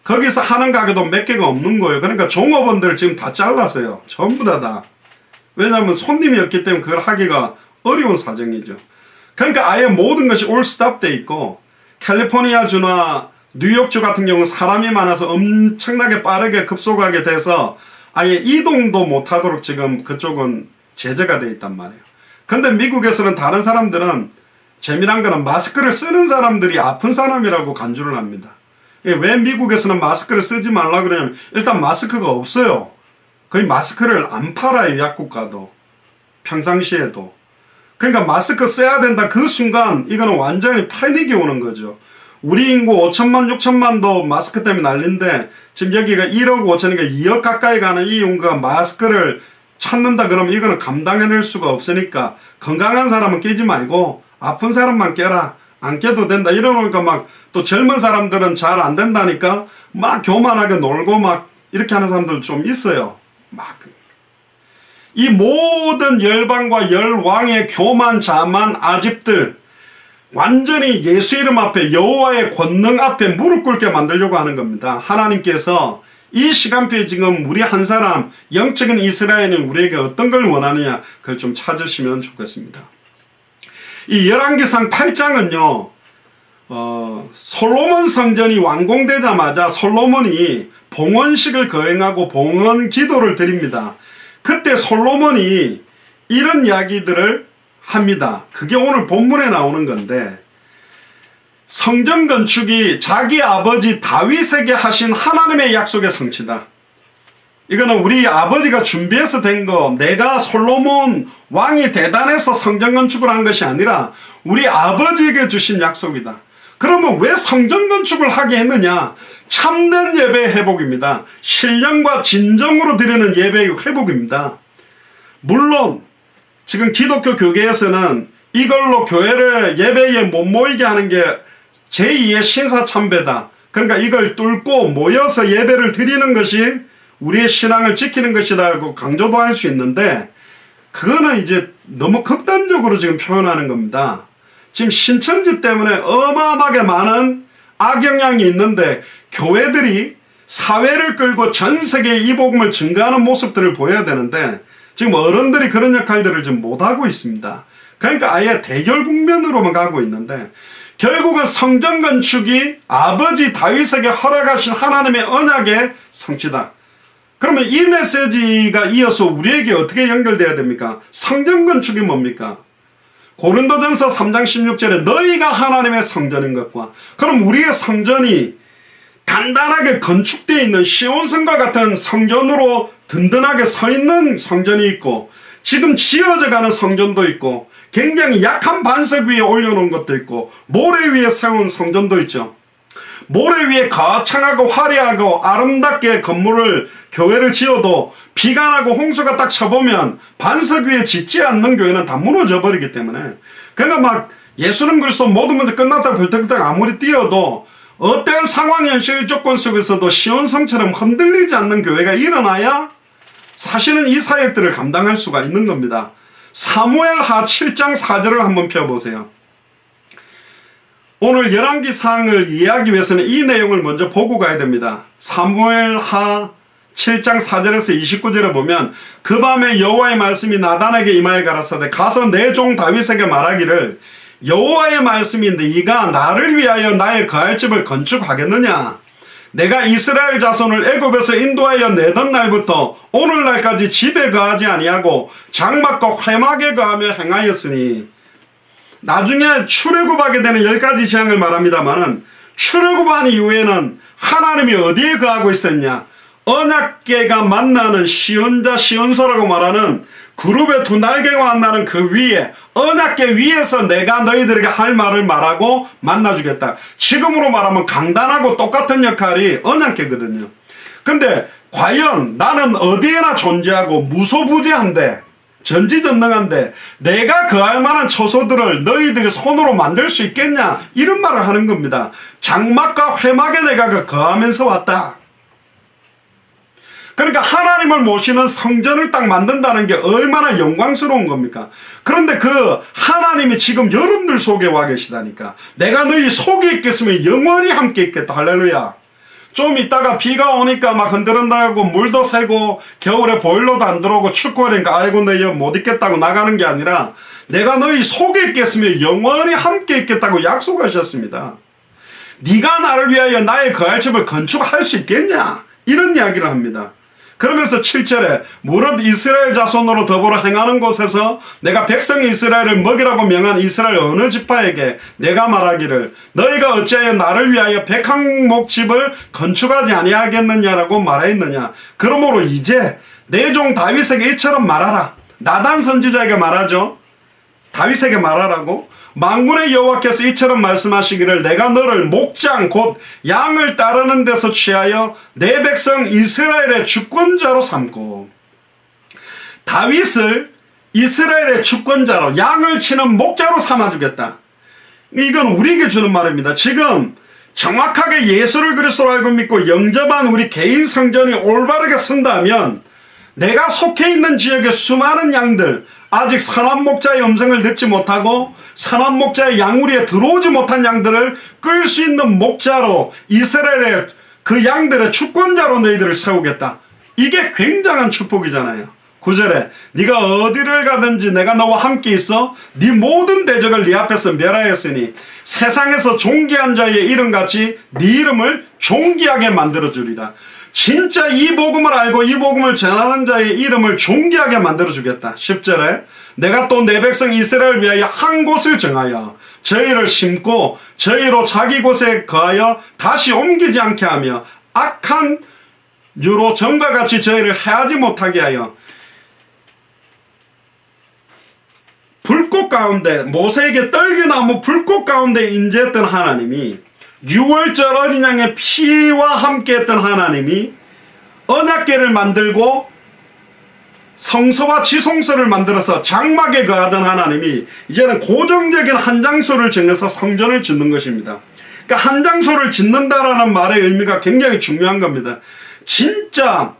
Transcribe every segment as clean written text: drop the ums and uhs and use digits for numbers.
거기서 하는 가게도 몇 개가 없는 거예요. 그러니까 종업원들 지금 다 잘랐어요. 전부 다. 왜냐하면 손님이 없기 때문에 그걸 하기가 어려운 사정이죠. 그러니까 아예 모든 것이 올 스탑돼 있고, 캘리포니아주나 뉴욕주 같은 경우는 사람이 많아서 엄청나게 빠르게 급속하게 돼서 아예 이동도 못하도록 지금 그쪽은 제재가 돼 있단 말이에요. 근데 미국에서는 다른 사람들은 재미난 거는 마스크를 쓰는 사람들이 아픈 사람이라고 간주를 합니다. 왜 미국에서는 마스크를 쓰지 말라 그러냐면 일단 마스크가 없어요. 거의 마스크를 안 팔아요. 약국 가도 평상시에도. 그러니까 마스크 써야 된다 그 순간 이거는 완전히 패닉이 오는 거죠. 우리 인구 5천만 6천만도 마스크 때문에 난린데 지금 여기가 1억 5천이니까 2억 가까이 가는 이 인구가 마스크를 찾는다 그러면 이거는 감당해낼 수가 없으니까 건강한 사람은 끼지 말고 아픈 사람만 껴라. 안 껴도 된다. 이러니까 막 또 젊은 사람들은 잘 안 된다니까 막 교만하게 놀고 막 이렇게 하는 사람들 좀 있어요. 막 이 모든 열방과 열왕의 교만 자만 아집들 완전히 예수 이름 앞에 여호와의 권능 앞에 무릎 꿇게 만들려고 하는 겁니다. 하나님께서 이 시간표에 지금 우리 한 사람 영적인 이스라엘은 우리에게 어떤 걸 원하느냐 그걸 좀 찾으시면 좋겠습니다. 이 열왕기상 8장은요 솔로몬 성전이 완공되자마자 솔로몬이 봉헌식을 거행하고 봉헌 기도를 드립니다. 그때 솔로몬이 이런 이야기들을 합니다. 그게 오늘 본문에 나오는 건데, 성전 건축이 자기 아버지 다윗에게 하신 하나님의 약속의 성취다. 이거는 우리 아버지가 준비해서 된 거, 내가 솔로몬 왕이 대단해서 성전 건축을 한 것이 아니라 우리 아버지에게 주신 약속이다. 그러면 왜 성전 건축을 하게 했느냐? 참된 예배의 회복입니다. 신령과 진정으로 드리는 예배의 회복입니다. 물론 지금 기독교 교계에서는 이걸로 교회를 예배에 못 모이게 하는 게 제2의 신사참배다. 그러니까 이걸 뚫고 모여서 예배를 드리는 것이 우리의 신앙을 지키는 것이라고 강조도 할 수 있는데, 그거는 이제 너무 극단적으로 지금 표현하는 겁니다. 지금 신천지 때문에 어마어마하게 많은 악영향이 있는데 교회들이 사회를 끌고 전 세계에 이 복음을 증가하는 모습들을 보여야 되는데 지금 어른들이 그런 역할들을 좀 못하고 있습니다. 그러니까 아예 대결 국면으로만 가고 있는데, 결국은 성전 건축이 아버지 다윗에게 허락하신 하나님의 언약의 성취다. 그러면 이 메시지가 이어서 우리에게 어떻게 연결돼야 됩니까? 성전 건축이 뭡니까? 고린도전서 3장 16절에 너희가 하나님의 성전인 것과, 그럼 우리의 성전이 단단하게 건축되어 있는 시온성과 같은 성전으로 든든하게 서 있는 성전이 있고, 지금 지어져 가는 성전도 있고, 굉장히 약한 반석 위에 올려놓은 것도 있고, 모래 위에 세운 성전도 있죠. 모래 위에 거창하고 화려하고 아름답게 건물을 교회를 지어도 비가 나고 홍수가 딱 쳐보면 반석 위에 짓지 않는 교회는 다 무너져 버리기 때문에, 그러니까 막 예수님 그리스도 모든 문제 끝났다 벌떡벌떡 아무리 뛰어도 어떤 상황 현실 조건 속에서도 시온성처럼 흔들리지 않는 교회가 일어나야 사실은 이 사역들을 감당할 수가 있는 겁니다. 사무엘하 7장 4절을 한번 펴보세요. 오늘 열왕기상을 이해하기 위해서는 이 내용을 먼저 보고 가야 됩니다. 사무엘하 7장 4절에서 29절에 보면, 그 밤에 여호와의 말씀이 나단에게 임하여 가라사대 가서 내 종 다윗에게 말하기를 여호와의 말씀이 네가 나를 위하여 나의 거할 집을 건축하겠느냐? 내가 이스라엘 자손을 애굽에서 인도하여 내던 날부터 오늘날까지 집에 거하지 아니하고 장막과 회막에 거하며 행하였으니, 나중에 출애굽하게 되는 10가지 재앙을 말합니다만은 출애굽한 이후에는 하나님이 어디에 거하고 있었냐? 언약궤가 만나는 시온자 시온소라고 말하는 그룹의 두 날개가 만나는 그 위에, 언약궤 위에서 내가 너희들에게 할 말을 말하고 만나주겠다. 지금으로 말하면 강단하고 똑같은 역할이 언약궤거든요. 근데 과연 나는 어디에나 존재하고 무소부재한데 전지전능한데 내가 거할 만한 처소들을 너희들이 손으로 만들 수 있겠냐? 이런 말을 하는 겁니다. 장막과 회막에 내가 거하면서 왔다. 그러니까 하나님을 모시는 성전을 딱 만든다는 게 얼마나 영광스러운 겁니까? 그런데 그 하나님이 지금 여러분들 속에 와 계시다니까. 내가 너희 속에 있겠으면 영원히 함께 있겠다. 할렐루야. 좀 있다가 비가 오니까 막 흔들흔들하고 물도 새고 겨울에 보일러도 안 들어오고 춥고 그러니까 아이고 내 여 못 있겠다고 나가는 게 아니라 내가 너희 속에 있겠으면 영원히 함께 있겠다고 약속하셨습니다. 네가 나를 위하여 나의 거할 집을 건축할 수 있겠냐? 이런 이야기를 합니다. 그러면서 7절에 무릇 이스라엘 자손으로 더불어 행하는 곳에서 내가 백성 이스라엘을 먹이라고 명한 이스라엘 어느 지파에게 내가 말하기를 너희가 어찌하여 나를 위하여 백항목 집을 건축하지 아니하겠느냐라고 말하였느냐. 그러므로 이제 내 종 다윗에게 이처럼 말하라. 나단 선지자에게 말하죠. 다윗에게 말하라고. 만군의 여호와께서 이처럼 말씀하시기를 내가 너를 목장 곧 양을 따르는 데서 취하여 내 백성 이스라엘의 주권자로 삼고 다윗을 이스라엘의 주권자로 양을 치는 목자로 삼아주겠다. 이건 우리에게 주는 말입니다. 지금 정확하게 예수를 그리스도로 알고 믿고 영접한 우리 개인 성전이 올바르게 선다면 내가 속해 있는 지역의 수많은 양들, 아직 선한 목자의 음성을 듣지 못하고 선한 목자의 양우리에 들어오지 못한 양들을 끌 수 있는 목자로 이스라엘의 그 양들의 주권자로 너희들을 세우겠다. 이게 굉장한 축복이잖아요. 9절에 네가 어디를 가든지 내가 너와 함께 있어 네 모든 대적을 네 앞에서 멸하였으니 세상에서 존귀한 자의 이름같이 네 이름을 존귀하게 만들어주리라. 진짜 이 복음을 알고 이 복음을 전하는 자의 이름을 존귀하게 만들어주겠다. 10절에 내가 또 내 백성 이스라엘을 위하여 한 곳을 정하여 저희를 심고 저희로 자기 곳에 거하여 다시 옮기지 않게 하며 악한 유로 전과 같이 저희를 해하지 못하게 하여 불꽃 가운데 모세에게 떨기나무 불꽃 가운데 임재했던 하나님이 6월절 어린 양의 피와 함께 했던 하나님이 언약궤를 만들고 성소와 지성소를 만들어서 장막에 거하던 하나님이 이제는 고정적인 한 장소를 정해서 성전을 짓는 것입니다. 그러니까 한 장소를 짓는다라는 말의 의미가 굉장히 중요한 겁니다. 진짜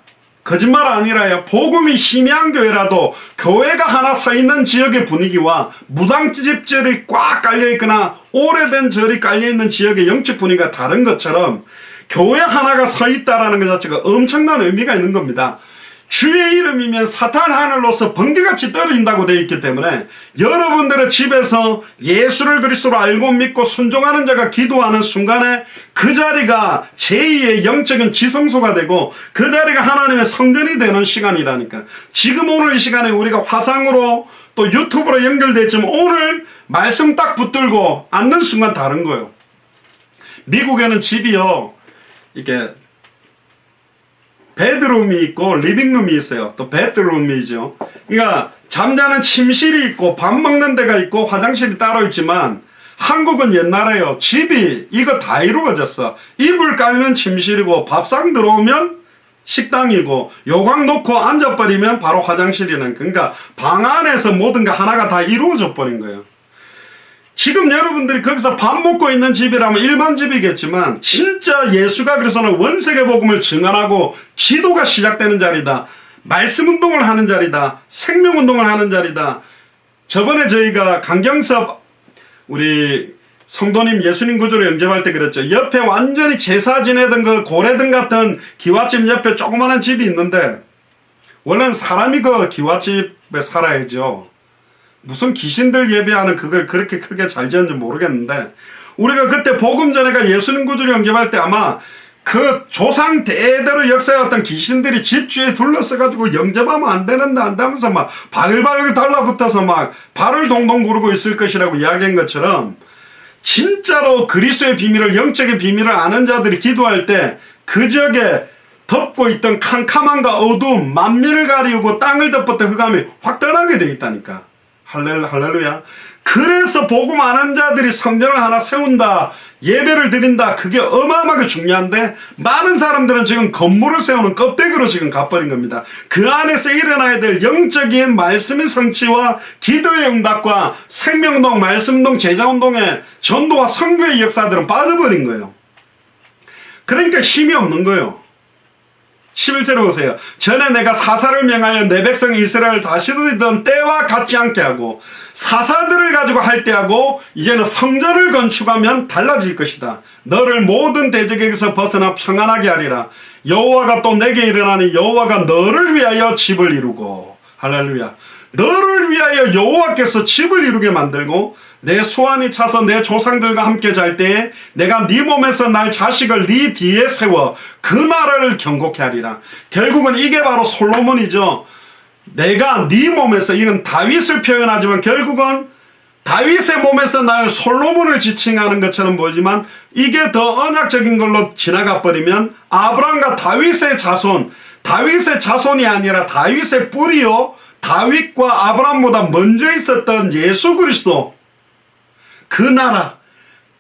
거짓말 아니라요. 복음이 희미한 교회라도 교회가 하나 서 있는 지역의 분위기와 무당집절이 꽉 깔려있거나 오래된 절이 깔려있는 지역의 영적 분위기가 다른 것처럼 교회 하나가 서 있다는 것 자체가 엄청난 의미가 있는 겁니다. 주의 이름이면 사탄 하늘로서 번개같이 떨어진다고 되어 있기 때문에 여러분들의 집에서 예수를 그리스도로 알고 믿고 순종하는 자가 기도하는 순간에 그 자리가 제2의 영적인 지성소가 되고 그 자리가 하나님의 성전이 되는 시간이라니까. 지금 오늘 이 시간에 우리가 화상으로 또 유튜브로 연결됐지만 오늘 말씀 딱 붙들고 앉는 순간 다른 거예요. 미국에는 집이요 이게 베드룸이 있고 리빙룸이 있어요. 또 베드룸이죠. 그러니까 잠자는 침실이 있고 밥 먹는 데가 있고 화장실이 따로 있지만 한국은 옛날에요. 집이 이거 다 이루어졌어. 이불 깔면 침실이고 밥상 들어오면 식당이고 요강 놓고 앉아버리면 바로 화장실이는. 그러니까 방 안에서 모든 게 하나가 다 이루어져 버린 거예요. 지금 여러분들이 거기서 밥 먹고 있는 집이라면 일반 집이겠지만 진짜 예수가 그래서는 원세계 복음을 증언하고 기도가 시작되는 자리다. 말씀 운동을 하는 자리다. 생명 운동을 하는 자리다. 저번에 저희가 강경섭 우리 성도님 예수님 구조를 영접할 때 그랬죠. 옆에 완전히 제사 지내던 그 고래등 같은 기와집 옆에 조그마한 집이 있는데 원래는 사람이 그 기와집에 살아야죠. 무슨 귀신들 예배하는 그걸 그렇게 크게 잘 지었는지 모르겠는데 우리가 그때 복음 전에가 예수님 구주를 영접할 때 아마 그 조상 대대로 역사해왔던 귀신들이 집 주위에 둘러싸가지고 영접하면 안 되는데 안다면서 막 바글바글 달라붙어서 막 발을 동동 구르고 있을 것이라고 이야기한 것처럼 진짜로 그리스도의 비밀을 영적인 비밀을 아는 자들이 기도할 때 그 지역에 덮고 있던 캄캄함과 어두움 만민을 가리우고 땅을 덮었던 흑암이 확 떠나게 돼 있다니까. 할렐루야. 그래서 복음 아는 자들이 성전을 하나 세운다, 예배를 드린다, 그게 어마어마하게 중요한데 많은 사람들은 지금 건물을 세우는 껍데기로 지금 가버린 겁니다. 그 안에서 일어나야 될 영적인 말씀의 성취와 기도의 응답과 생명운동, 말씀운동, 제자운동의 전도와 선교의 역사들은 빠져버린 거예요. 그러니까 힘이 없는 거예요. 11절에 보세요. 전에 내가 사사를 명하여 내 백성 이스라엘을 다스리던 때와 같지 않게 하고 사사들을 가지고 할 때하고 이제는 성전을 건축하면 달라질 것이다. 너를 모든 대적에게서 벗어나 평안하게 하리라. 여호와가 또 내게 일어나니 여호와가 너를 위하여 집을 이루고, 할렐루야, 너를 위하여 여호와께서 집을 이루게 만들고 내 수완이 차서 내 조상들과 함께 잘 때에 내가 네 몸에서 날 자식을 네 뒤에 세워 그 나라를 경고케 하리라. 결국은 이게 바로 솔로몬이죠. 내가 네 몸에서, 이건 다윗을 표현하지만 결국은 다윗의 몸에서 날 솔로몬을 지칭하는 것처럼 보이지만 이게 더 언약적인 걸로 지나가 버리면 아브라함과 다윗의 자손, 다윗의 자손이 아니라 다윗의 뿌리요, 다윗과 아브라함보다 먼저 있었던 예수 그리스도, 그 나라,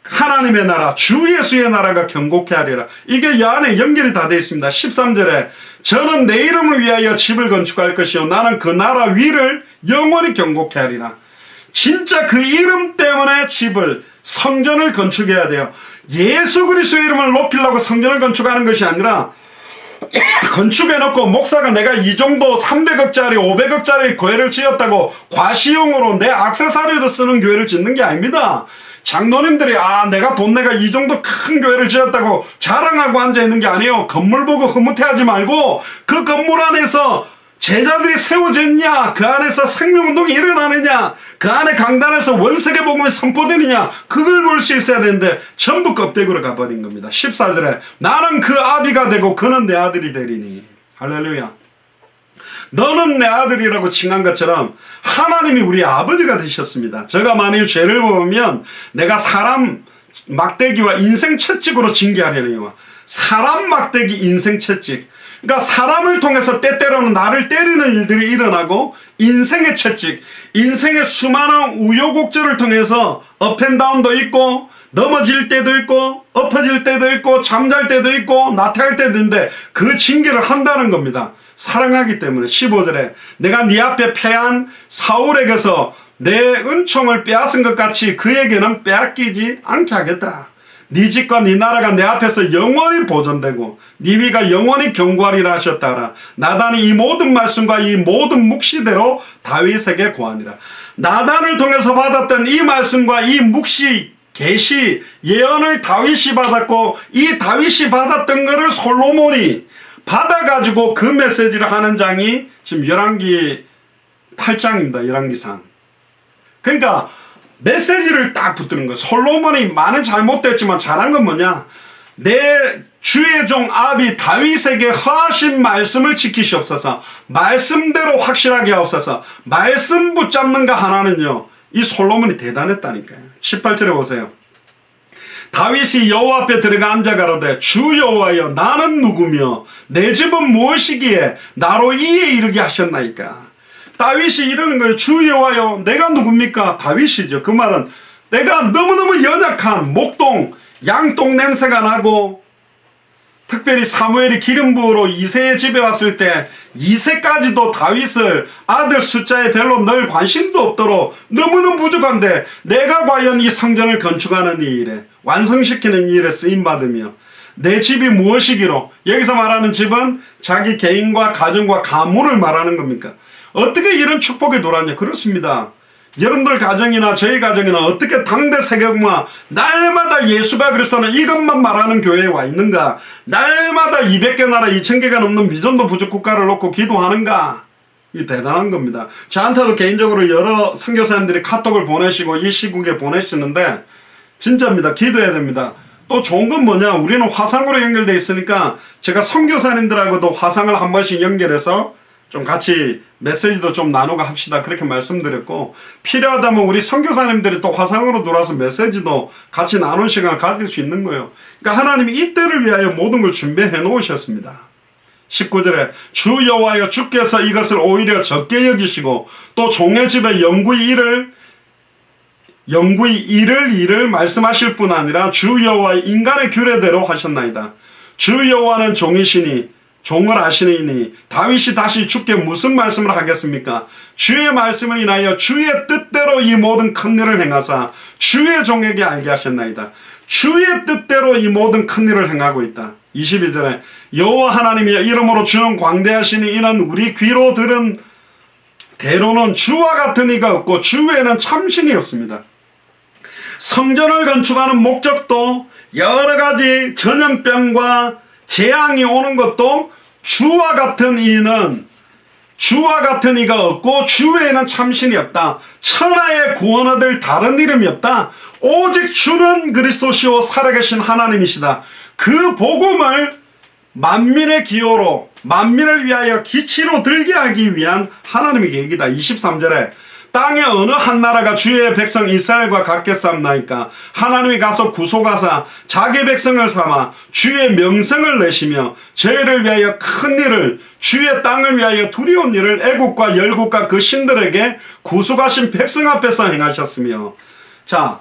하나님의 나라, 주 예수의 나라가 경고케 하리라. 이게 이 안에 연결이 다 되어 있습니다. 13절에 저는 내 이름을 위하여 집을 건축할 것이요 나는 그 나라 위를 영원히 경고케 하리라. 진짜 그 이름 때문에 집을, 성전을 건축해야 돼요. 예수 그리스도의 이름을 높이려고 성전을 건축하는 것이 아니라 건축해놓고 목사가 내가 이 정도 300억짜리 500억짜리 교회를 지었다고 과시용으로 내 액세서리로 쓰는 교회를 짓는 게 아닙니다. 장로님들이 내가 돈 내가 이 정도 큰 교회를 지었다고 자랑하고 앉아있는 게 아니에요. 건물 보고 흐뭇해하지 말고 그 건물 안에서 제자들이 세워졌냐, 그 안에서 생명운동이 일어나느냐, 그 안에 강단에서 원세계 복음이 선포되느냐, 그걸 볼 수 있어야 되는데 전부 껍데기로 가버린 겁니다. 14절에 나는 그 아비가 되고 그는 내 아들이 되리니, 할렐루야. 너는 내 아들이라고 칭한 것처럼 하나님이 우리 아버지가 되셨습니다. 제가 만일 죄를 보면 내가 사람 막대기와 인생 채찍으로 징계하려니와, 사람 막대기 인생 채찍, 그러니까 사람을 통해서 때때로는 나를 때리는 일들이 일어나고 인생의 채찍, 인생의 수많은 우여곡절을 통해서 업앤다운도 있고 넘어질 때도 있고 엎어질 때도 있고 잠잘 때도 있고 나태할 때도 있는데 그 징계를 한다는 겁니다. 사랑하기 때문에. 15절에 내가 네 앞에 패한 사울에게서 내 은총을 빼앗은 것 같이 그에게는 빼앗기지 않게 하겠다. 네 집과 네 나라가 내 앞에서 영원히 보존되고 네 위가 영원히 경고하리라 하셨다라. 나단이 이 모든 말씀과 이 모든 묵시대로 다윗에게 고하니라. 나단을 통해서 받았던 이 말씀과 이 묵시, 계시, 예언을 다윗이 받았고 이 다윗이 받았던 것을 솔로몬이 받아가지고 그 메시지를 하는 장이 지금 열왕기 8장입니다. 열왕기상. 그러니까 메시지를 딱 붙드는 거예요. 솔로몬이 많은 잘못됐지만 잘한 건 뭐냐? 내 주의 종 아비 다윗에게 허하신 말씀을 지키시옵소서. 말씀대로 확실하게 하옵소서. 말씀 붙잡는 거 하나는요, 이 솔로몬이 대단했다니까요. 18절에 보세요. 다윗이 여호와 앞에 들어가 앉아 가로되 주 여호와여 나는 누구며 내 집은 무엇이기에 나로 이에 이르게 하셨나이까. 다윗이 이러는 거예요. 주 여호와여 내가 누굽니까? 다윗이죠. 그 말은 내가 너무너무 연약한 목동, 양똥 냄새가 나고, 특별히 사무엘이 기름 부으러 이새의 집에 왔을 때 이새까지도 다윗을 아들 숫자에 별로 늘 관심도 없도록 너무너무 부족한데 내가 과연 이 성전을 건축하는 이 일에, 완성시키는 이 일에 쓰임받으며 내 집이 무엇이기로, 여기서 말하는 집은 자기 개인과 가정과 가문을 말하는 겁니까? 어떻게 이런 축복이 돌았냐? 그렇습니다. 여러분들 가정이나 저희 가정이나 어떻게 당대 세계국마 날마다 예수가 그리스도는 이것만 말하는 교회에 와 있는가? 날마다 200개 나라 2000개가 넘는 미전도 부족 국가를 놓고 기도하는가? 이 대단한 겁니다. 저한테도 개인적으로 여러 선교사님들이 카톡을 보내시고 이 시국에 보내시는데 진짜입니다. 기도해야 됩니다. 또 좋은 건 뭐냐? 우리는 화상으로 연결되어 있으니까 제가 선교사님들하고도 화상을 한 번씩 연결해서 좀 같이 메시지도 좀 나누고 합시다. 그렇게 말씀드렸고, 필요하다면 우리 선교사님들이 또 화상으로 들어와서 메시지도 같이 나누는 시간을 가질 수 있는 거예요. 그러니까 하나님이 이때를 위하여 모든 걸 준비해 놓으셨습니다. 19절에 주 여호와여 주께서 이것을 오히려 적게 여기시고 또 종의 집에 영구히 일을 말씀하실 뿐 아니라 주 여호와의 인간의 규례대로 하셨나이다. 주 여호와는 종이시니 종을 아시니 다윗이 다시 주께 무슨 말씀을 하겠습니까? 주의 말씀을 인하여 주의 뜻대로 이 모든 큰 일을 행하사 주의 종에게 알게 하셨나이다. 주의 뜻대로 이 모든 큰 일을 행하고 있다. 22절에 여호와 하나님이여 이름으로 주는 광대하시니 이는 우리 귀로 들은 대로는 주와 같은 이가 없고 주 외에는 참신이 없습니다. 성전을 건축하는 목적도 여러 가지 전염병과 재앙이 오는 것도 주와 같은 이가 없고 주 외에는 참신이 없다. 천하의 구원 얻을 다른 이름이 없다. 오직 주는 그리스도시요 살아계신 하나님이시다. 그 복음을 만민의 기호로 만민을 위하여 기치로 들게 하기 위한 하나님의 계획이다. 23절에 땅에 어느 한 나라가 주의 백성 이스라엘과 같겠사옵나이까. 하나님이 가서 구속하사 자기 백성을 삼아 주의 명성을 내시며 저희를 위하여 큰 일을 주의 땅을 위하여 두려운 일을 애국과 열국과 그 신들에게 구속하신 백성 앞에서 행하셨으며. 자,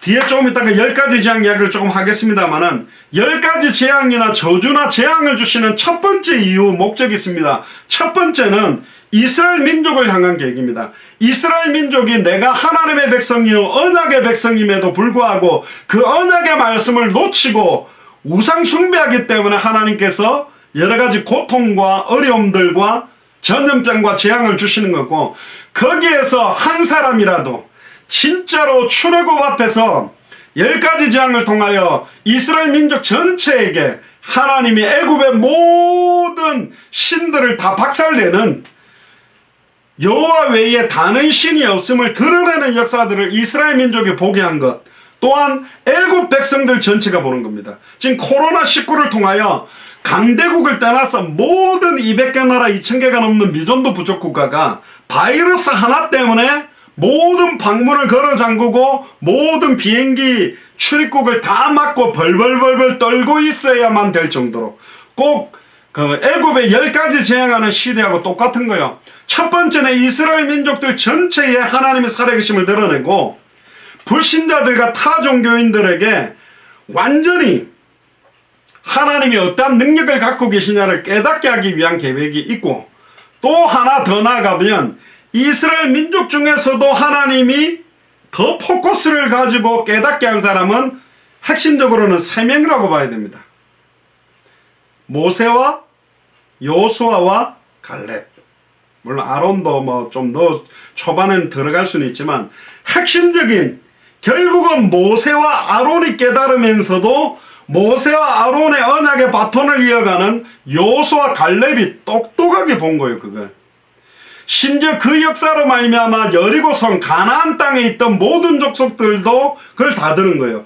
뒤에 조금 이따가 10가지 재앙 이야기를 조금 하겠습니다만은 10가지 재앙이나 저주나 재앙을 주시는 첫 번째 이유 목적이 있습니다. 첫 번째는 이스라엘 민족을 향한 계획입니다. 이스라엘 민족이 내가 하나님의 백성이요 언약의 백성임에도 불구하고 그 언약의 말씀을 놓치고 우상 숭배하기 때문에 하나님께서 여러 가지 고통과 어려움들과 전염병과 재앙을 주시는 거고, 거기에서 한 사람이라도 진짜로 출애굽 앞에서 10가지 재앙을 통하여 이스라엘 민족 전체에게 하나님이 애굽의 모든 신들을 다 박살내는 여호와 외에 다른 신이 없음을 드러내는 역사들을 이스라엘 민족이 보게 한 것, 또한 애굽 백성들 전체가 보는 겁니다. 지금 코로나19를 통하여 강대국을 떠나서 모든 200개 나라 2000개가 넘는 미전도 부족 국가가 바이러스 하나 때문에 모든 방문을 걸어 잠그고 모든 비행기 출입국을 다 막고 벌벌벌벌 떨고 있어야만 될 정도로 꼭 그 애굽의 10가지 재앙하는 시대하고 똑같은 거예요. 첫 번째는 이스라엘 민족들 전체에 하나님의 살아계심을 드러내고 불신자들과 타 종교인들에게 완전히 하나님이 어떠한 능력을 갖고 계시냐를 깨닫게 하기 위한 계획이 있고, 또 하나 더 나아가면 이스라엘 민족 중에서도 하나님이 더 포커스를 가지고 깨닫게 한 사람은 핵심적으로는 3명이라고 봐야 됩니다. 모세와 여호수아와 갈렙. 물론 아론도 뭐 좀 더 초반에는 들어갈 수는 있지만 핵심적인, 결국은 모세와 아론이 깨달으면서도 모세와 아론의 언약의 바톤을 이어가는 여호수아 갈렙이 똑똑하게 본 거예요. 그걸 심지어 그 역사로 말미암아 여리고성 가나안 땅에 있던 모든 족속들도 그걸 다 들은 거예요.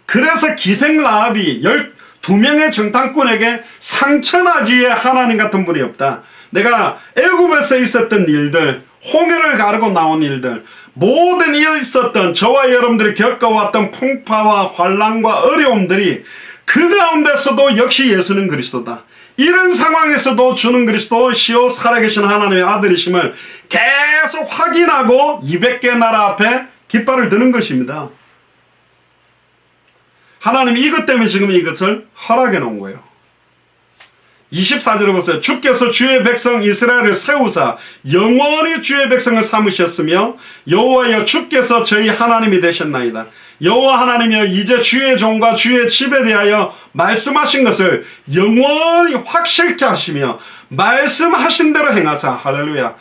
그래서 기생 라합이 12명의 정탐꾼에게 상천하지에 하나님 같은 분이 없다. 내가 애굽에서 있었던 일들, 홍해를 가르고 나온 일들, 모든 있었던 저와 여러분들이 겪어왔던 풍파와 환난과 어려움들이 그 가운데서도 역시 예수는 그리스도다. 이런 상황에서도 주는 그리스도 시오 살아계신 하나님의 아들이심을 계속 확인하고 200개 나라 앞에 깃발을 드는 것입니다. 하나님이 이것 때문에 지금 이것을 허락해 놓은 거예요. 24절에 보세요. 주께서 주의 백성 이스라엘을 세우사 영원히 주의 백성을 삼으셨으며 여호와여 주께서 저희 하나님이 되셨나이다. 여호와 하나님이여 이제 주의 종과 주의 집에 대하여 말씀하신 것을 영원히 확실케 하시며 말씀하신 대로 행하사. 할렐루야.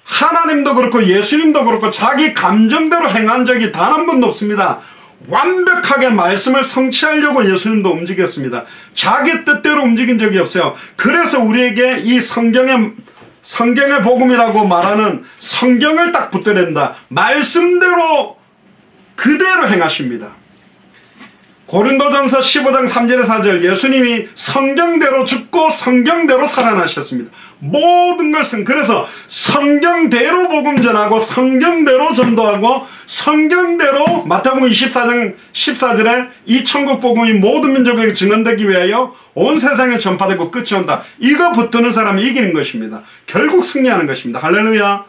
하나님도 그렇고 예수님도 그렇고 자기 감정대로 행한 적이 단 한 번도 없습니다. 완벽하게 말씀을 성취하려고 예수님도 움직였습니다. 자기 뜻대로 움직인 적이 없어요. 그래서 우리에게 이 성경의 복음이라고 말하는 성경을 딱 붙들어낸다. 말씀대로 그대로 행하십니다. 고린도전서 15장 3절에 4절 예수님이 성경대로 죽고 성경대로 살아나셨습니다. 모든 것은 그래서 성경대로 복음 전하고 성경대로 전도하고 성경대로 마태복음 24장 14절에 이 천국 복음이 모든 민족에게 증언되기 위하여 온 세상에 전파되고 끝이 온다. 이거 붙드는 사람이 이기는 것입니다. 결국 승리하는 것입니다. 할렐루야.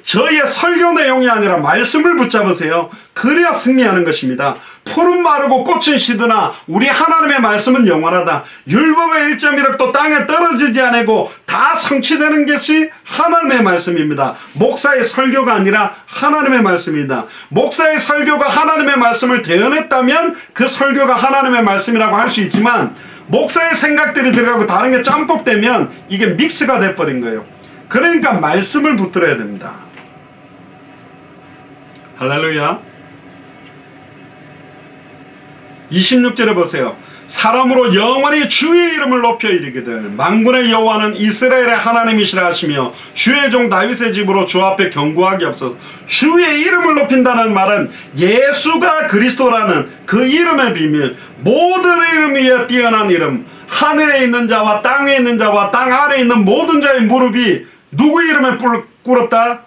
저희의 설교 내용이 아니라 말씀을 붙잡으세요. 그래야 승리하는 것입니다. 푸른 마르고 꽃은 시드나 우리 하나님의 말씀은 영원하다. 율법의 1.1억도 땅에 떨어지지 않고 다 성취되는 것이 하나님의 말씀입니다. 목사의 설교가 아니라 하나님의 말씀입니다. 목사의 설교가 하나님의 말씀을 대언했다면 그 설교가 하나님의 말씀이라고 할 수 있지만, 목사의 생각들이 들어가고 다른 게 짬뽕되면 이게 믹스가 돼버린 거예요. 그러니까 말씀을 붙들어야 됩니다. 할렐루야. 26절에 보세요. 사람으로 영원히 주의 이름을 높여 이르기를 만군의 여호와는 이스라엘의 하나님이시라 하시며 주의 종 다윗의 집으로 주 앞에 경고하기 없어서. 주의 이름을 높인다는 말은 예수가 그리스도라는 그 이름의 비밀, 모든 이름 위에 뛰어난 이름, 하늘에 있는 자와 땅 위에 있는 자와 땅 아래에 있는 모든 자의 무릎이 누구 이름에 꿇었다?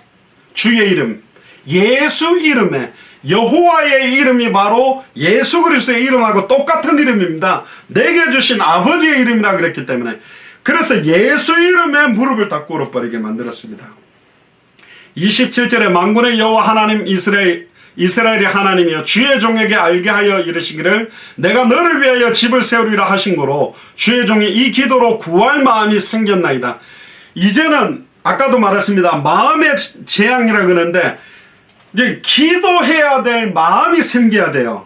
주의 이름, 예수 이름에. 여호와의 이름이 바로 예수 그리스도의 이름하고 똑같은 이름입니다. 내게 주신 아버지의 이름이라 그랬기 때문에. 그래서 예수 이름에 무릎을 다 꿇어버리게 만들었습니다. 27절에 만군의 여호와 하나님 이스라엘의 하나님이여 주의 종에게 알게 하여 이르시기를 내가 너를 위하여 집을 세우리라 하신 거로 주의 종이 이 기도로 구할 마음이 생겼나이다. 이제는 아까도 말했습니다. 마음의 재앙이라 그러는데 이제 기도해야 될 마음이 생겨야 돼요.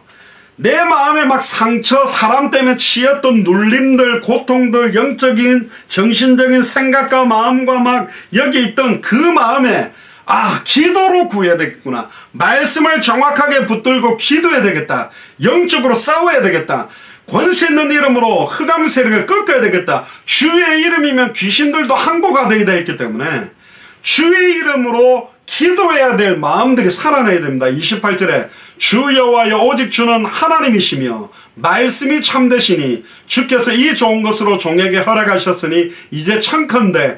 내 마음에 막 상처, 사람 때문에 치였던 눌림들, 고통들, 영적인, 정신적인 생각과 마음과 막 여기 있던 그 마음에 기도로 구해야 되겠구나. 말씀을 정확하게 붙들고 기도해야 되겠다. 영적으로 싸워야 되겠다. 권세 있는 이름으로 흑암 세력을 꺾어야 되겠다. 주의 이름이면 귀신들도 항복가 되게 있기 때문에 주의 이름으로 기도해야 될 마음들이 살아나야 됩니다. 28절에 주 여호와여 오직 주는 하나님이시며 말씀이 참되시니 주께서 이 좋은 것으로 종에게 허락하셨으니 이제 청컨대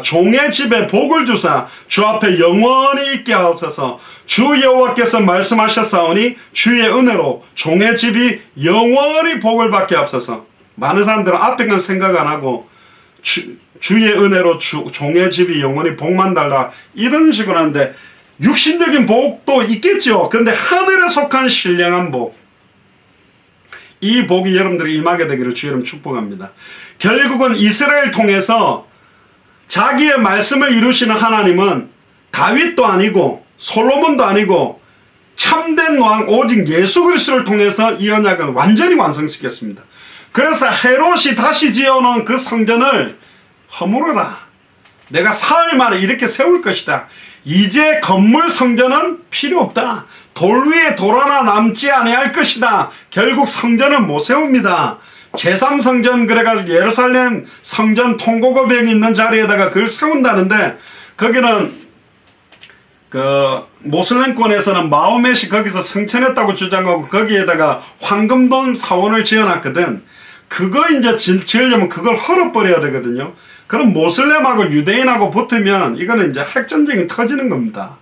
종의 집에 복을 주사 주 앞에 영원히 있게 하옵소서. 주 여호와께서 말씀하셨사오니 주의 은혜로 종의 집이 영원히 복을 받게 하옵소서. 많은 사람들은 앞에 건 생각 안 하고 주의 은혜로 종의 집이 영원히 복만 달라 이런 식으로 하는데, 육신적인 복도 있겠죠. 그런데 하늘에 속한 신령한 복, 이 복이 여러분들이 임하게 되기를 주 이름 축복합니다. 결국은 이스라엘 통해서 자기의 말씀을 이루시는 하나님은 다윗도 아니고 솔로몬도 아니고 참된 왕 오직 예수 그리스도를 통해서 이 언약을 완전히 완성시켰습니다. 그래서 헤롯이 다시 지어놓은 그 성전을 허물어라. 내가 사흘 만에 이렇게 세울 것이다. 이제 건물 성전은 필요 없다. 돌 위에 돌 하나 남지 아니할 것이다. 결국 성전은 못 세웁니다. 제3성전 그래가지고 예루살렘 성전 통고거벽이 있는 자리에다가 그걸 세운다는데, 거기는 그 모슬렘권에서는 마호멧이 거기서 성천했다고 주장하고 거기에다가 황금돔 사원을 지어놨거든. 그거 이제 지으려면 그걸 헐어버려야 되거든요. 그럼 모슬렘하고 유대인하고 붙으면 이거는 이제 핵전쟁이 터지는 겁니다.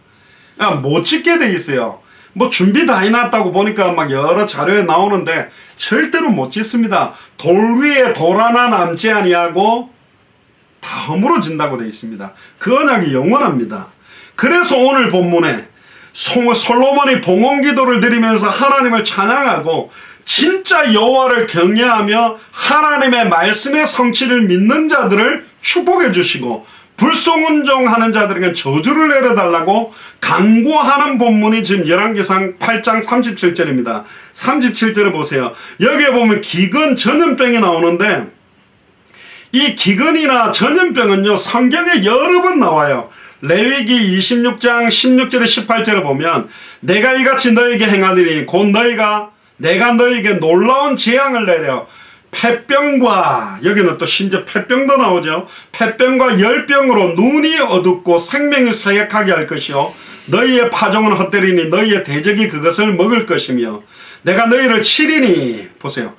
못 짓게 돼 있어요. 뭐 준비 다 해놨다고 보니까 막 여러 자료에 나오는데 절대로 못 짓습니다. 돌 위에 돌 하나 남지 아니하고 다 허물어진다고 돼 있습니다. 그 언약이 영원합니다. 그래서 오늘 본문에 솔로몬이 봉헌기도를 드리면서 하나님을 찬양하고 진짜 여호와를 경외하며 하나님의 말씀의 성취를 믿는 자들을 축복해 주시고 불송운종하는 자들에게 저주를 내려달라고 강구하는 본문이 지금 열왕기상 8장 37절입니다. 37절을 보세요. 여기에 보면 기근, 전염병이 나오는데 이 기근이나 전염병은요 성경에 여러 번 나와요. 레위기 26장 16절에 18절에 보면 내가 이같이 너에게 행하리니 곧 내가 너에게 놀라운 재앙을 내려 폐병과, 여기는 또 심지어 폐병도 나오죠. 폐병과 열병으로 눈이 어둡고 생명이 쇠약하게 할 것이요 너희의 파종은 헛되리니 너희의 대적이 그것을 먹을 것이며 내가 너희를 치리니. 보세요.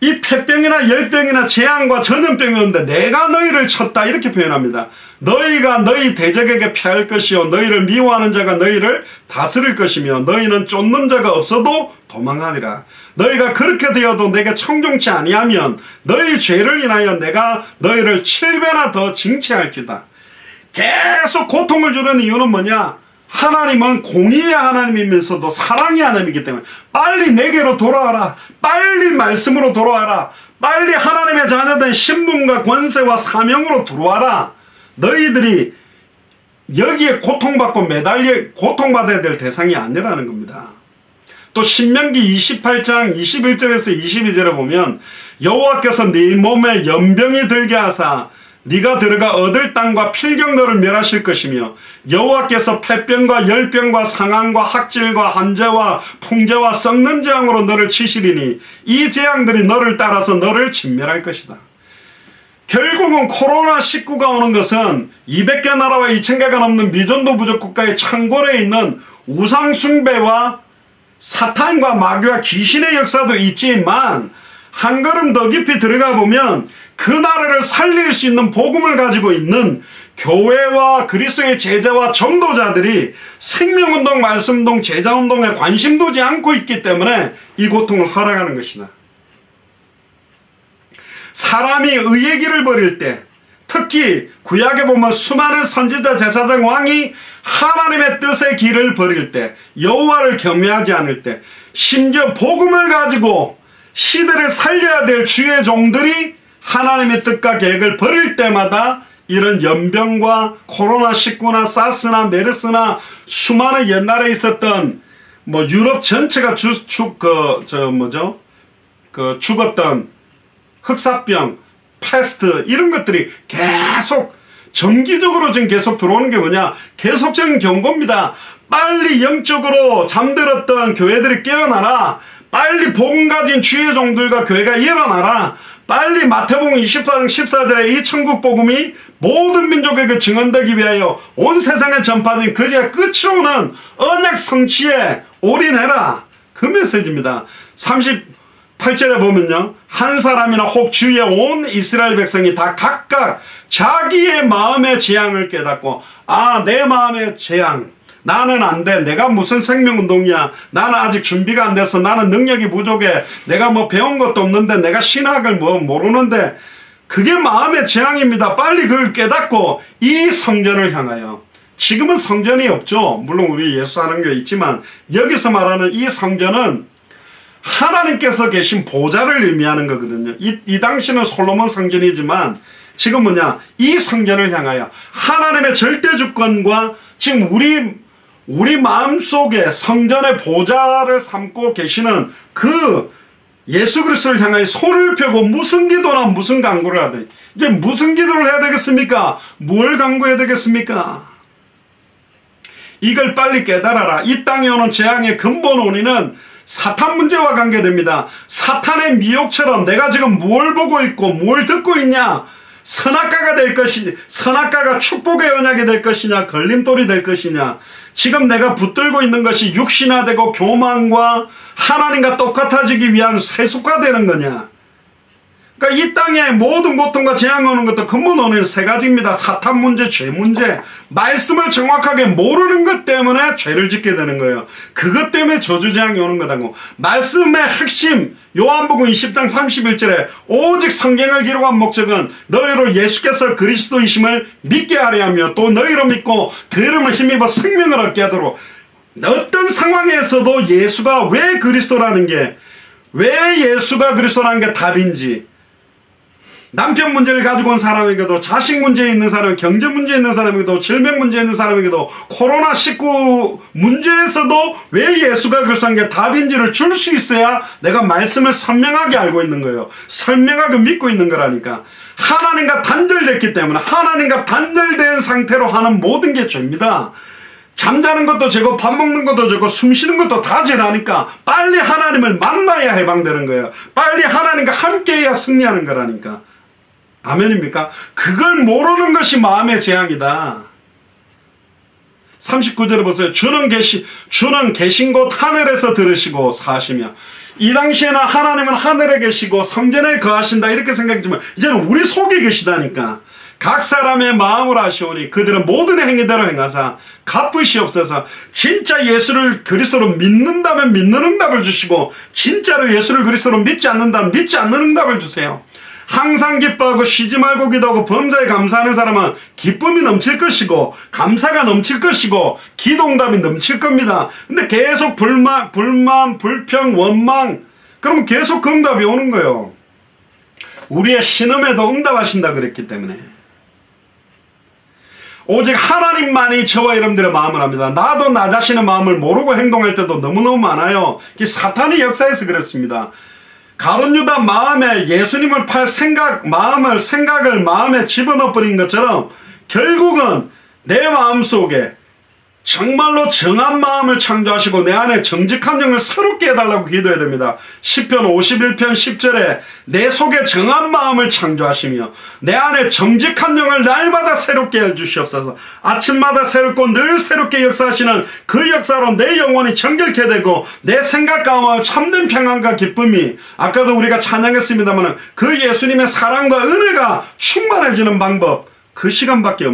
이 폐병이나 열병이나 재앙과 전염병이 오는데 내가 너희를 쳤다 이렇게 표현합니다. 너희가 너희 대적에게 패할 것이요 너희를 미워하는 자가 너희를 다스릴 것이며 너희는 쫓는 자가 없어도 도망하리라. 너희가 그렇게 되어도 내게 청종치 아니하면 너희 죄를 인하여 내가 너희를 7배나 더 징치할지다. 계속 고통을 주는 이유는 뭐냐? 하나님은 공의의 하나님이면서도 사랑의 하나님이기 때문에 빨리 내게로 돌아와라. 빨리 말씀으로 돌아와라. 빨리 하나님의 자녀된 신분과 권세와 사명으로 들어와라. 너희들이 여기에 고통받아야 될 대상이 아니라는 겁니다. 또 신명기 28장 21절에서 22절에 보면 여호와께서 네 몸에 연병이 들게 하사 네가 들어가 얻을 땅과 필경 너를 멸하실 것이며 여호와께서 폐병과 열병과 상한과 학질과 한재와 풍재와 썩는 재앙으로 너를 치시리니 이 재앙들이 너를 따라서 너를 진멸할 것이다. 결국은 코로나19가 오는 것은 200개 나라와 2000개가 넘는 미전도 부족 국가의 창궐에 있는 우상숭배와 사탄과 마귀와 귀신의 역사도 있지만 한 걸음 더 깊이 들어가 보면 그 나라를 살릴 수 있는 복음을 가지고 있는 교회와 그리스도의 제자와 전도자들이 생명운동, 말씀운동, 제자운동에 관심 두지 않고 있기 때문에 이 고통을 허락하는 것이다. 사람이 의의 길을 버릴 때, 특히 구약에 보면 수많은 선지자, 제사장, 왕이 하나님의 뜻의 길을 버릴 때, 여호와를 경외하지 않을 때, 심지어 복음을 가지고 시대를 살려야 될 주의 종들이 하나님의 뜻과 계획을 버릴 때마다 이런 연병과 코로나19나 사스나 메르스나 수많은 옛날에 있었던 유럽 전체가 죽었던 흑사병, 패스트 이런 것들이 계속 정기적으로 지금 계속 들어오는 게 뭐냐? 계속적인 경고입니다. 빨리 영적으로 잠들었던 교회들이 깨어나라. 빨리 복음 가진 주의 종들과 교회가 일어나라. 빨리 마태복음 24장 14절에 이 천국 복음이 모든 민족에게 증언되기 위하여 온 세상에 전파된 그제야 끝이 오는 언약 성취에 올인해라. 그 메시지입니다. 38절에 보면요, 한 사람이나 혹 주위의 온 이스라엘 백성이 다 각각 자기의 마음의 재앙을 깨닫고, 내 마음의 재앙, 나는 안 돼. 내가 무슨 생명운동이야. 나는 아직 준비가 안 돼서 나는 능력이 부족해. 내가 배운 것도 없는데 내가 신학을 모르는데 그게 마음의 재앙입니다. 빨리 그걸 깨닫고 이 성전을 향하여, 지금은 성전이 없죠. 물론 우리 예수 하나님교회 있지만 여기서 말하는 이 성전은 하나님께서 계신 보좌를 의미하는 거거든요. 이 당시는 솔로몬 성전이지만 지금 뭐냐? 이 성전을 향하여 하나님의 절대 주권과 지금 우리 마음속에 성전의 보좌를 삼고 계시는 그 예수 그리스도를 향하여 손을 펴고 무슨 기도나 무슨 간구를 하든, 이제 무슨 기도를 해야 되겠습니까? 뭘 간구해야 되겠습니까? 이걸 빨리 깨달아라. 이 땅에 오는 재앙의 근본 원인은 사탄 문제와 관계됩니다. 사탄의 미혹처럼 내가 지금 뭘 보고 있고 뭘 듣고 있냐? 선악과가 될 것이냐, 선악과가 축복의 언약이 될 것이냐, 걸림돌이 될 것이냐. 지금 내가 붙들고 있는 것이 육신화되고 교만과 하나님과 똑같아지기 위한 세속화되는 거냐. 그러니까 이 땅에 모든 고통과 재앙이 오는 것도 근본 원인은 세 가지입니다. 사탄 문제, 죄 문제, 말씀을 정확하게 모르는 것 때문에 죄를 짓게 되는 거예요. 그것 때문에 저주재앙이 오는 거라고. 말씀의 핵심, 요한복음 20장 31절에 오직 성경을 기록한 목적은 너희로 예수께서 그리스도이심을 믿게 하려 하며 또 너희로 믿고 그 이름을 힘입어 생명을 얻게 하도록. 어떤 상황에서도 예수가 왜 그리스도라는 게, 왜 예수가 그리스도라는 게 답인지, 남편 문제를 가지고 온 사람에게도, 자식 문제에 있는 사람, 경제 문제에 있는 사람에게도, 질병 문제에 있는 사람에게도, 코로나19 문제에서도 왜 예수가 그리스도라는 게 답인지를 줄 수 있어야 내가 말씀을 선명하게 알고 있는 거예요. 선명하게 믿고 있는 거라니까. 하나님과 단절됐기 때문에, 하나님과 단절된 상태로 하는 모든 게 죄입니다. 잠자는 것도 죄고 밥 먹는 것도 죄고 숨 쉬는 것도 다 죄라니까. 빨리 하나님을 만나야 해방되는 거예요. 빨리 하나님과 함께해야 승리하는 거라니까. 아멘입니까? 그걸 모르는 것이 마음의 재앙이다. 39절에 보세요. 주는 계신 곳 하늘에서 들으시고 사시며. 이 당시에는 하나님은 하늘에 계시고 성전에 거하신다 이렇게 생각했지만 이제는 우리 속에 계시다니까. 각 사람의 마음을 아시오니 그들은 모든 행위대로 행하사 갚으시옵소서. 진짜 예수를 그리스도로 믿는다면 믿는 응답을 주시고, 진짜로 예수를 그리스도로 믿지 않는다면 믿지 않는 응답을 주세요. 항상 기뻐하고 쉬지 말고 기도하고 범사에 감사하는 사람은 기쁨이 넘칠 것이고 감사가 넘칠 것이고 기도응답이 넘칠 겁니다. 근데 계속 불만, 불평, 원망, 그러면 계속 그 응답이 오는 거예요. 우리의 신음에도 응답하신다 그랬기 때문에. 오직 하나님만이 저와 여러분들의 마음을 압니다. 나도 나 자신의 마음을 모르고 행동할 때도 너무너무 많아요. 사탄의 역사에서 그렇습니다. 가룟 유다 마음에 예수님을 팔 생각을 마음에 집어넣어 버린 것처럼 결국은 내 마음속에 정말로 정한 마음을 창조하시고 내 안에 정직한 영을 새롭게 해달라고 기도해야 됩니다. 시편 51편 10절에 내 속에 정한 마음을 창조하시며 내 안에 정직한 영을 날마다 새롭게 해주시옵소서. 아침마다 새롭고 늘 새롭게 역사하시는 그 역사로 내 영혼이 정결케 되고 내 생각 가운데 참된 평안과 기쁨이, 아까도 우리가 찬양했습니다만 그 예수님의 사랑과 은혜가 충만해지는 방법, 그 시간밖에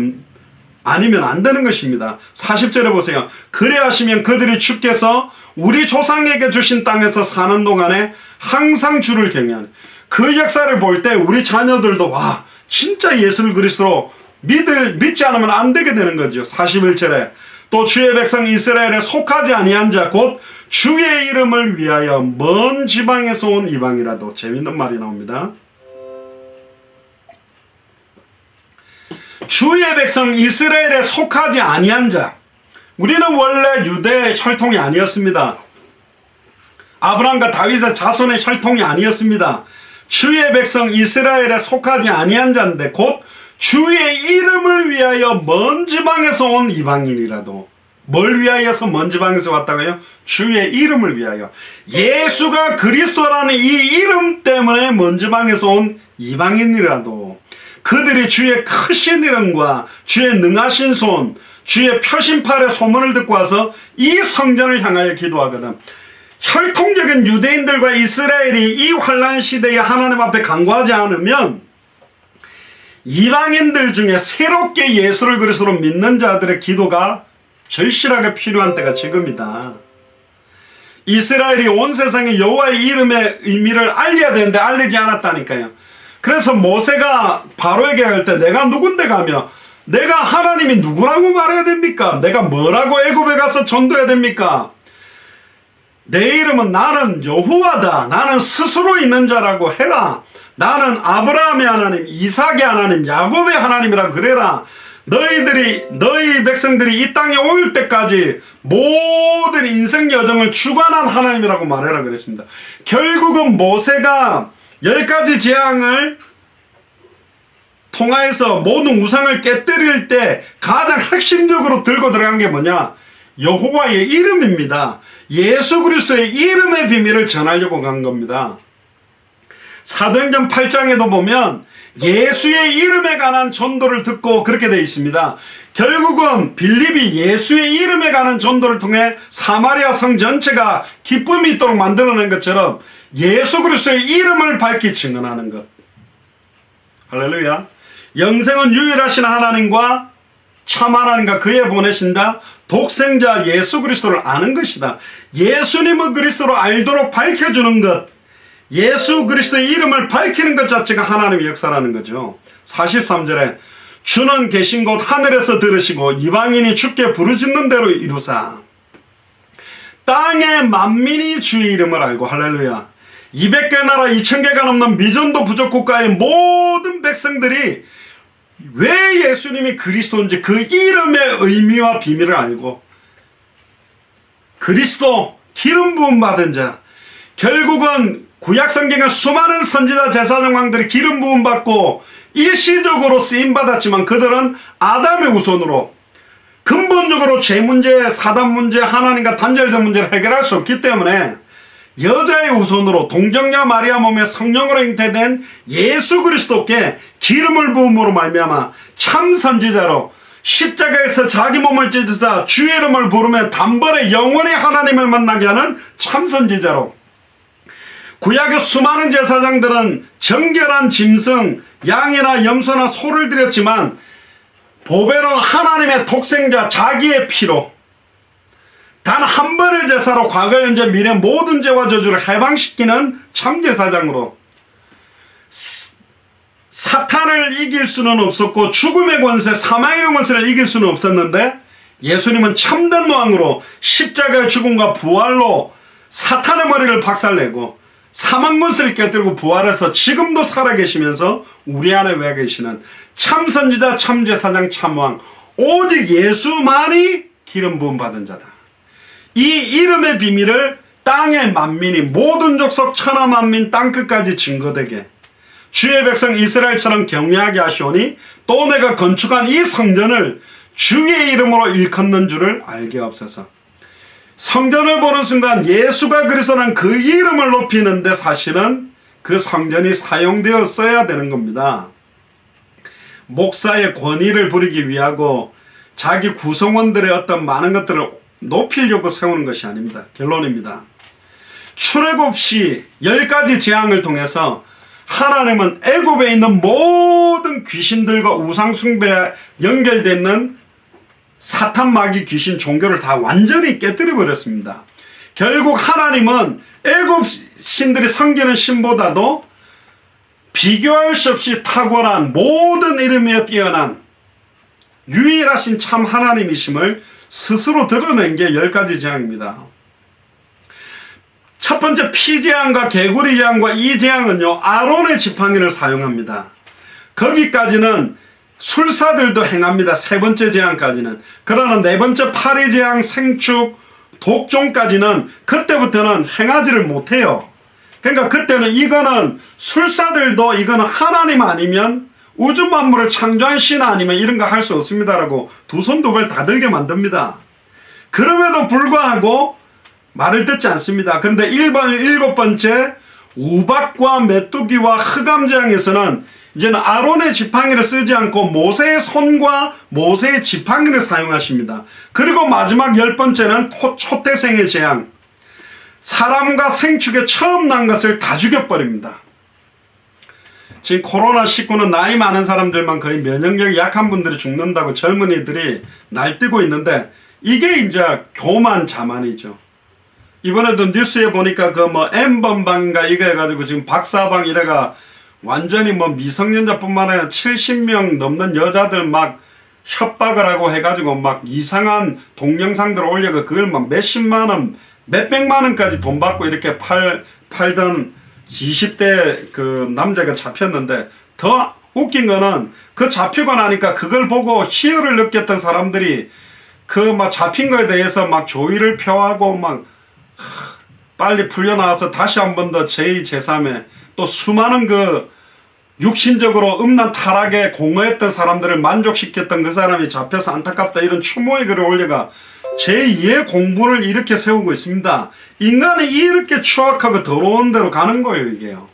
아니면 안 되는 것입니다. 40절에 보세요. 그래 하시면 그들이 주께서 우리 조상에게 주신 땅에서 사는 동안에 항상 주를 경외하는, 그 역사를 볼 때 우리 자녀들도 와 진짜 예수 그리스도로 믿지 않으면 안 되게 되는 거죠. 41절에 또 주의 백성 이스라엘에 속하지 아니한 자 곧 주의 이름을 위하여 먼 지방에서 온 이방이라도. 재밌는 말이 나옵니다. 주의 백성 이스라엘에 속하지 아니한 자. 우리는 원래 유대 혈통이 아니었습니다. 아브라함과 다윗의 자손의 혈통이 아니었습니다. 주의 백성 이스라엘에 속하지 아니한 자인데 곧 주의 이름을 위하여 먼 지방에서 온 이방인이라도. 뭘 위하여서 먼 지방에서 왔다고요? 주의 이름을 위하여. 예수가 그리스도라는 이 이름 때문에 먼 지방에서 온 이방인이라도 그들이 주의 크신 이름과 주의 능하신 손, 주의 표심팔의 소문을 듣고 와서 이 성전을 향하여 기도하거든. 혈통적인 유대인들과 이스라엘이 이 환란 시대에 하나님 앞에 간구하지 않으면 이방인들 중에 새롭게 예수를 그리스도로 믿는 자들의 기도가 절실하게 필요한 때가 지금이다. 이스라엘이 온 세상에 여호와의 이름의 의미를 알려야 되는데 알리지 않았다니까요. 그래서 모세가 바로에게 할 때 내가 누군데 가며 내가 하나님이 누구라고 말해야 됩니까? 내가 뭐라고 애굽에 가서 전도해야 됩니까? 내 이름은 나는 여호와다. 나는 스스로 있는 자라고 해라. 나는 아브라함의 하나님, 이삭의 하나님, 야곱의 하나님이라고 그래라. 너희 백성들이 이 땅에 올 때까지 모든 인생 여정을 주관한 하나님이라고 말해라 그랬습니다. 결국은 모세가 10가지 재앙을 통하여서 모든 우상을 깨뜨릴 때 가장 핵심적으로 들고 들어간 게 뭐냐? 여호와의 이름입니다. 예수 그리스도의 이름의 비밀을 전하려고 간 겁니다. 사도행전 8장에도 보면 예수의 이름에 관한 전도를 듣고 그렇게 되어 있습니다. 결국은 빌립이 예수의 이름에 관한 전도를 통해 사마리아 성 전체가 기쁨이 있도록 만들어낸 것처럼 예수 그리스도의 이름을 밝히 증언하는 것. 할렐루야. 영생은 유일하신 하나님과 참 하나님과 그의 보내신다 독생자 예수 그리스도를 아는 것이다. 예수님을 그리스도로 알도록 밝혀주는 것, 예수 그리스도의 이름을 밝히는 것 자체가 하나님의 역사라는 거죠. 43절에 주는 계신 곳 하늘에서 들으시고 이방인이 주께 부르짖는 대로 이루사 땅의 만민이 주의 이름을 알고. 할렐루야. 200개 나라 2000개가 넘는 미전도 부족 국가의 모든 백성들이 왜 예수님이 그리스도인지 그 이름의 의미와 비밀을 알고 그리스도 기름 부음 받은 자, 결국은 구약성경의 수많은 선지자 제사장왕들이 기름 부음 받고 일시적으로 쓰임받았지만 그들은 아담의 후손으로 근본적으로 죄 문제, 사단 문제, 하나님과 단절된 문제를 해결할 수 없기 때문에 여자의 후손으로 동정녀 마리아 몸에 성령으로 잉태된 예수 그리스도께 기름을 부음으로 말미암아 참 선지자로 십자가에서 자기 몸을 찢으사 주의 이름을 부르며 단번에 영원히 하나님을 만나게 하는 참 선지자로, 구약의 수많은 제사장들은 정결한 짐승, 양이나 염소나 소를 드렸지만 보배는 하나님의 독생자 자기의 피로 단 한 번의 제사로 과거 현재 미래 모든 죄와 저주를 해방시키는 참제사장으로 사탄을 이길 수는 없었고 죽음의 권세, 사망의 권세를 이길 수는 없었는데 예수님은 참된 왕으로 십자가의 죽음과 부활로 사탄의 머리를 박살내고 사망 권세를 깨뜨리고 부활해서 지금도 살아계시면서 우리 안에 와 계시는 참선지자, 참제사장, 참왕, 오직 예수만이 기름 부음 받은 자다. 이 이름의 비밀을 땅의 만민이 모든 족속 천하 만민 땅끝까지 증거되게 주의 백성 이스라엘처럼 경외하게 하시오니 또 내가 건축한 이 성전을 주의 이름으로 일컫는 줄을 알게 없어서. 성전을 보는 순간 예수가 그리스도라는 그 이름을 높이는데 사실은 그 성전이 사용되었어야 되는 겁니다. 목사의 권위를 부리기 위하고 자기 구성원들의 어떤 많은 것들을 높이려고 세우는 것이 아닙니다. 결론입니다. 출애굽 시 10가지 재앙을 통해서 하나님은 애굽에 있는 모든 귀신들과 우상 숭배에 연결되어 있는 사탄, 마귀, 귀신, 종교를 다 완전히 깨뜨려 버렸습니다. 결국 하나님은 애굽 신들이 섬기는 신보다도 비교할 수 없이 탁월한 모든 이름에 뛰어난 유일하신 참 하나님이심을 스스로 드러낸 게 10가지 재앙입니다. 첫 번째 피재앙과 개구리 재앙과 이 재앙은요, 아론의 지팡이를 사용합니다. 거기까지는 술사들도 행합니다. 세 번째 재앙까지는. 그러나 네 번째 파리 재앙, 생축, 독종까지는 그때부터는 행하지를 못해요. 그러니까 그때는 이거는 술사들도 이거는 하나님 아니면 우주 만물을 창조한 신 아니면 이런 거 할 수 없습니다라고 두 손 두 발 다 들게 만듭니다. 그럼에도 불구하고 말을 듣지 않습니다. 그런데 7번째 우박과 메뚜기와 흑암재앙에서는 이제는 아론의 지팡이를 쓰지 않고 모세의 손과 모세의 지팡이를 사용하십니다. 그리고 마지막 10번째는 초태생의 재앙. 사람과 생축에 처음 난 것을 다 죽여버립니다. 지금 코로나19는 나이 많은 사람들만 거의 면역력이 약한 분들이 죽는다고 젊은이들이 날뛰고 있는데 이게 이제 교만자만이죠. 이번에도 뉴스에 보니까 그 뭐 M번방인가 이거 해가지고 지금 박사방 이래가 완전히 뭐 미성년자뿐만 아니라 70명 넘는 여자들 막 협박을 하고 해가지고 막 이상한 동영상들을 올려가 그걸 막 몇십만원, 몇백만원까지 돈 받고 이렇게 팔던 20대 그 남자가 잡혔는데 더 웃긴 거는 그 잡히고 나니까 그걸 보고 희열을 느꼈던 사람들이 그 막 잡힌 거에 대해서 막 조의를 표하고 막 빨리 풀려나와서 다시 한 번 더 제2, 제3회 또 수많은 그 육신적으로 음란 타락에 공허했던 사람들을 만족시켰던 그 사람이 잡혀서 안타깝다 이런 추모의 글을 올려가 제2의 공부를 이렇게 세우고 있습니다. 인간이 이렇게 추악하고 더러운 데로 가는 거예요, 이게요.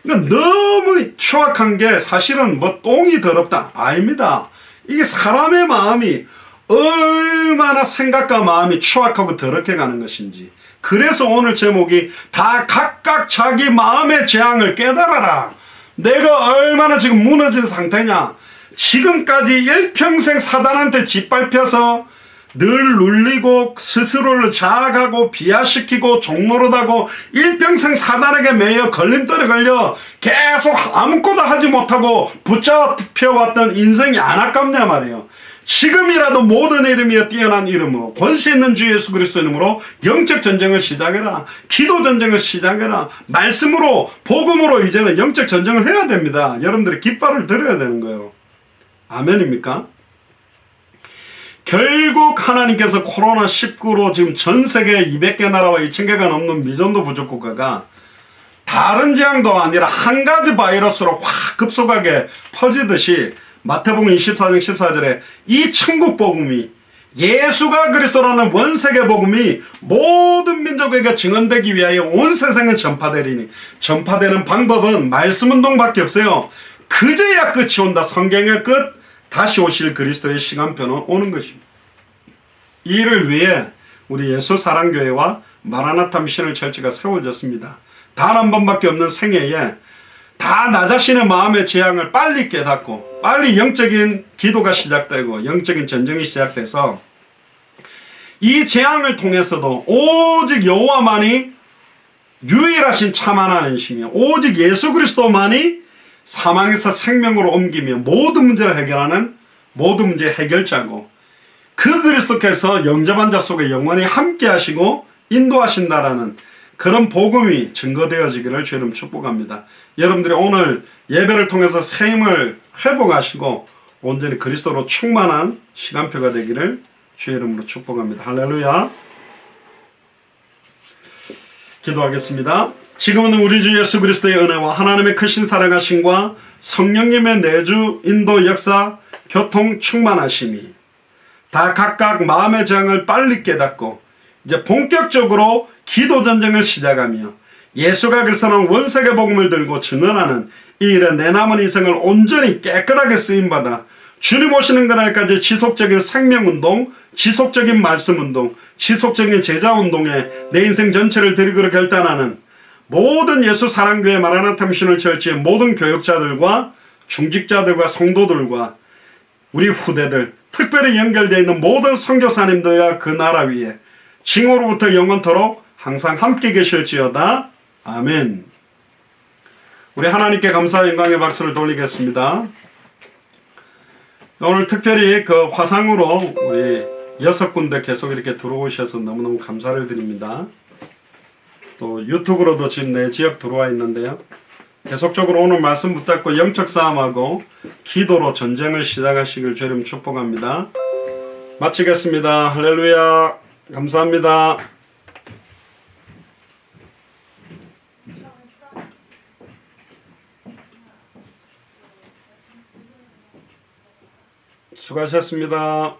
이건 너무 추악한 게 사실은 뭐 똥이 더럽다. 아닙니다. 이게 사람의 마음이 얼마나 생각과 마음이 추악하고 더럽게 가는 것인지. 그래서 오늘 제목이 다 각각 자기 마음의 재앙을 깨달아라. 내가 얼마나 지금 무너진 상태냐. 지금까지 일평생 사단한테 짓밟혀서 늘 눌리고 스스로를 자학하고 비하시키고 종노릇하고 일평생 사단에게 매여 걸림돌에 걸려 계속 아무것도 하지 못하고 붙잡혀왔던 인생이 안 아깝냐 말이에요. 지금이라도 모든 이름이여 뛰어난 이름으로 권세 있는 주 예수 그리스도 이름으로 영적 전쟁을 시작해라. 기도 전쟁을 시작해라. 말씀으로 복음으로 이제는 영적 전쟁을 해야 됩니다. 여러분들이 깃발을 들어야 되는 거예요. 아멘입니까? 결국 하나님께서 코로나19로 지금 전 세계 200개 나라와 2000개가 넘는 미전도 부족 국가가 다른 재앙도 아니라 한 가지 바이러스로 확 급속하게 퍼지듯이 마태복음 24장 14절에 이 천국 복음이 예수가 그리스도라는 원세계 복음이 모든 민족에게 증언되기 위하여 온 세상에 전파되리니 전파되는 방법은 말씀운동밖에 없어요. 그제야 끝이 온다. 성경의 끝 다시 오실 그리스도의 시간표는 오는 것입니다. 이를 위해 우리 예수사랑교회와 마라나타 미션을 철치가 세워졌습니다. 단 한 번밖에 없는 생애에 다 나 자신의 마음의 재앙을 빨리 깨닫고 빨리 영적인 기도가 시작되고 영적인 전쟁이 시작돼서 이 재앙을 통해서도 오직 여호와만이 유일하신 참 하나님이시며 오직 예수 그리스도만이 사망에서 생명으로 옮기며 모든 문제를 해결하는 모든 문제의 해결자고, 그 그리스도께서 영접한 자 속에 영원히 함께 하시고 인도하신다라는 그런 복음이 증거되어지기를 주 이름 축복합니다. 여러분들이 오늘 예배를 통해서 새 힘을 회복하시고 온전히 그리스도로 충만한 시간표가 되기를 주 이름으로 축복합니다. 할렐루야. 기도하겠습니다. 지금은 우리 주 예수 그리스도의 은혜와 하나님의 크신 사랑하심과 성령님의 내주 인도 역사 교통 충만하심이 다 각각 마음의 재앙을 빨리 깨닫고 이제 본격적으로 기도 전쟁을 시작하며 예수가 그리스도는 원색의 복음을 들고 증언하는 이 일에 내 남은 인생을 온전히 깨끗하게 쓰임받아 주님 오시는 그날까지 지속적인 생명운동, 지속적인 말씀운동, 지속적인 제자운동에 내 인생 전체를 드리기로 결단하는 모든 예수 사랑교회 마라나타 미션을 처치의 모든 교육자들과 중직자들과 성도들과 우리 후대들, 특별히 연결되어 있는 모든 선교사님들과 그 나라 위에 징후로부터 영원토록 항상 함께 계실지어다. 아멘. 우리 하나님께 감사와 영광의 박수를 돌리겠습니다. 오늘 특별히 그 화상으로 우리 6군데 계속 이렇게 들어오셔서 너무너무 감사를 드립니다. 또 유튜브로도 지금 내 지역 들어와 있는데요. 계속적으로 오늘 말씀 붙잡고 영적 싸움하고 기도로 전쟁을 시작하시길 주 이름 축복합니다. 마치겠습니다. 할렐루야. 감사합니다. 수고하셨습니다.